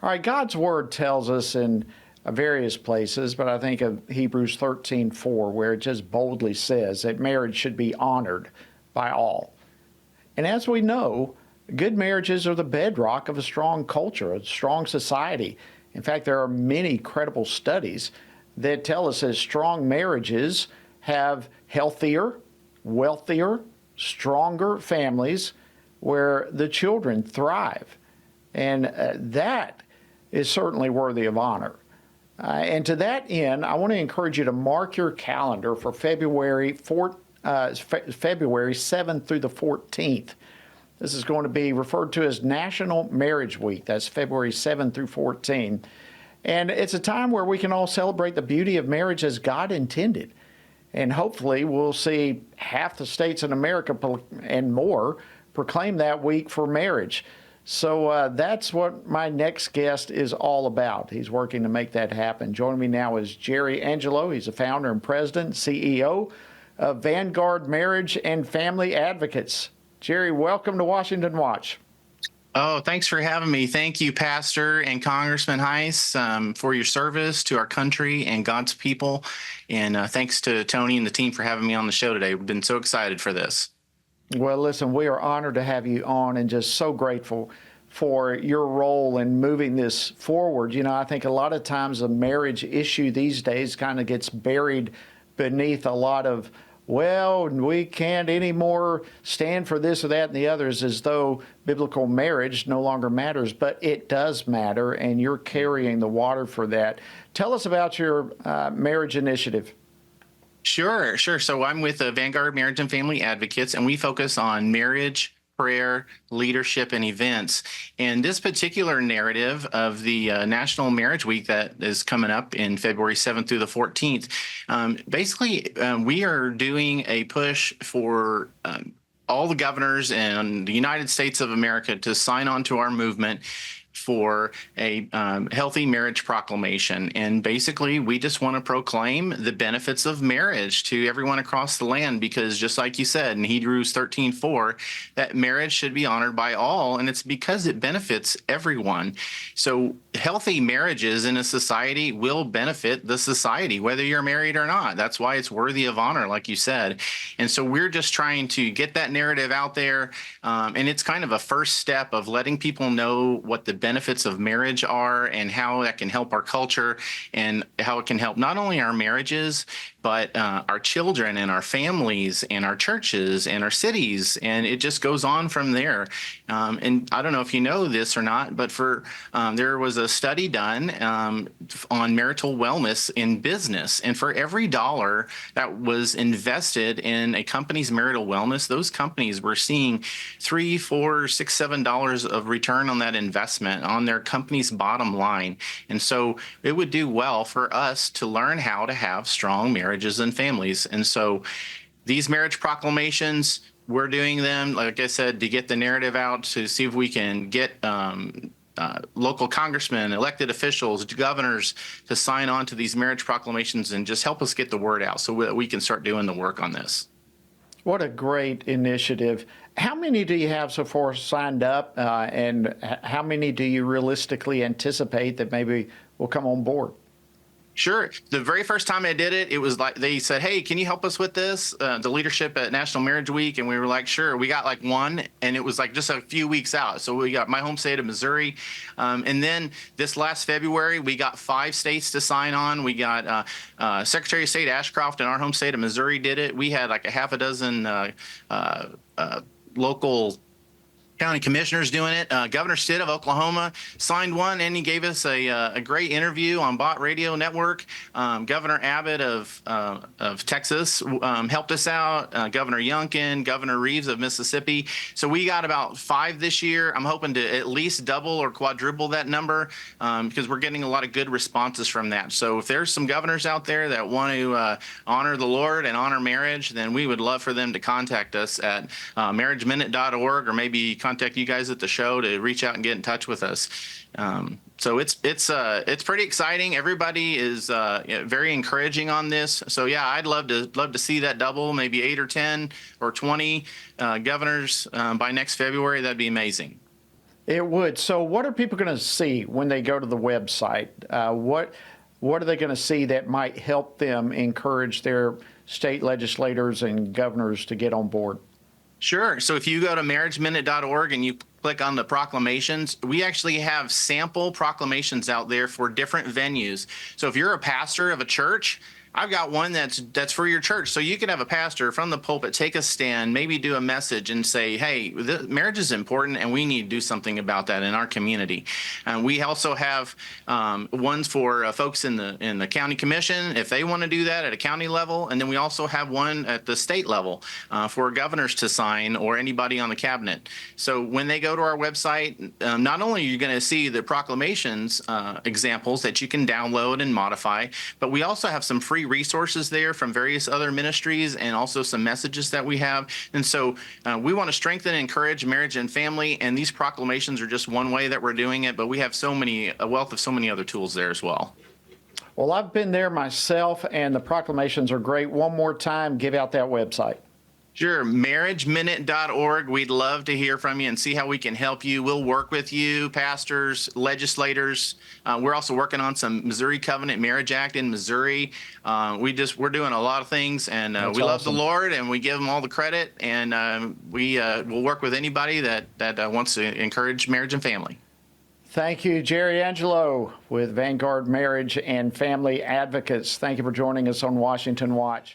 All right, God's word tells us in various places, but I think of Hebrews 13:4, where it just boldly says that marriage should be honored by all. And as we know, good marriages are the bedrock of a strong culture, a strong society. In fact, there are many credible studies that tell us that strong marriages have healthier, wealthier, stronger families where the children thrive. And that is certainly worthy of honor. And to that end, I want to encourage you to mark your calendar for February 7th through the 14th. This is going to be referred to as National Marriage Week. That's February 7th through 14th. And it's a time where we can all celebrate the beauty of marriage as God intended. And hopefully we'll see half the states in America and more proclaim that week for marriage. So that's what my next guest is all about. He's working to make that happen. Joining me now is Jerry Angelo. He's the founder and president, CEO of Vanguard Marriage and Family Advocates. Jerry, welcome to Washington Watch. Oh, thanks for having me. Thank you, Pastor and Congressman Heiss, for your service to our country and God's people. And thanks to Tony and the team for having me on the show today. We've been so excited for this. Well, listen, we are honored to have you on and just so grateful for your role in moving this forward. You know, I think a lot of times a marriage issue these days kind of gets buried beneath a lot of, well, we can't anymore stand for this or that and the others, as though biblical marriage no longer matters. But it does matter, and you're carrying the water for that. Tell us about your marriage initiative. Sure. So I'm with the Vanguard Marriage and Family Advocates, and we focus on marriage, prayer, leadership, and events. And this particular narrative of the National Marriage Week that is coming up in February 7th through the 14th, we are doing a push for all the governors in the United States of America to sign on to our movement for a healthy marriage proclamation. And basically, we just want to proclaim the benefits of marriage to everyone across the land, because just like you said in Hebrews 13:4, that marriage should be honored by all, and it's because it benefits everyone. So healthy marriages in a society will benefit the society, whether you're married or not. That's why it's worthy of honor, like you said. And so we're just trying to get that narrative out there, and it's kind of a first step of letting people know what the benefits of marriage are and how that can help our culture and how it can help not only our marriages, but our children and our families and our churches and our cities. And it just goes on from there. And I don't know if you know this or not, but there was a study done on marital wellness in business. And for every dollar that was invested in a company's marital wellness, those companies were seeing $3, $4, $6, $7 of return on that investment on their company's bottom line. And so it would do well for us to learn how to have strong marriages and families. And so these marriage proclamations, we're doing them, like I said, to get the narrative out, to see if we can get local congressmen, elected officials, governors to sign on to these marriage proclamations and just help us get the word out so that we can start doing the work on this. What a great initiative. How many do you have so far signed up, and how many do you realistically anticipate that maybe will come on board? Sure. The very first time I did it, it was like they said, "Hey, can you help us with this?" The leadership at National Marriage Week, and we were like, "Sure." We got like one, and it was like just a few weeks out. So we got my home state of Missouri, and then this last February, we got 5 states to sign on. We got Secretary of State Ashcroft in our home state of Missouri did it. We had like a half a dozen local county commissioners doing it. Governor Stitt of Oklahoma signed one, and he gave us a great interview on Bott Radio Network. Governor Abbott of Texas helped us out. Governor Youngkin, Governor Reeves of Mississippi. So we got about 5 this year. I'm hoping to at least double or quadruple that number because we're getting a lot of good responses from that. So if there's some governors out there that want to honor the Lord and honor marriage, then we would love for them to contact us at marriageminute.org, or maybe contact you guys at the show to reach out and get in touch with us. So it's pretty exciting. Everybody is very encouraging on this. So yeah, I'd love to see that double, maybe 8 or 10 or 20 governors by next February. That'd be amazing. It would. So, what are people going to see when they go to the website? What are they going to see that might help them encourage their state legislators and governors to get on board? Sure. So if you go to marriageminute.org and you click on the proclamations, we actually have sample proclamations out there for different venues. So if you're a pastor of a church, I've got one that's for your church. So you can have a pastor from the pulpit take a stand, maybe do a message and say, hey, marriage is important and we need to do something about that in our community. And we also have ones for folks in the county commission if they want to do that at a county level. And then we also have one at the state level for governors to sign or anybody on the cabinet. So when they go to our website, not only are you going to see the proclamations examples that you can download and modify, but we also have some free resources there from various other ministries and also some messages that we have. And so we want to strengthen and encourage marriage and family. And these proclamations are just one way that we're doing it, but we have a wealth of so many other tools there as well. Well, I've been there myself, and the proclamations are great. One more time, give out that website. Sure. Marriageminute.org. We'd love to hear from you and see how we can help you. We'll work with you, pastors, legislators. We're also working on some Missouri Covenant Marriage Act in Missouri. We're doing a lot of things, and we love the Lord, and we give him all the credit. And we'll work with anybody that wants to encourage marriage and family. Thank you, Jerry Angelo with Vanguard Marriage and Family Advocates. Thank you for joining us on Washington Watch.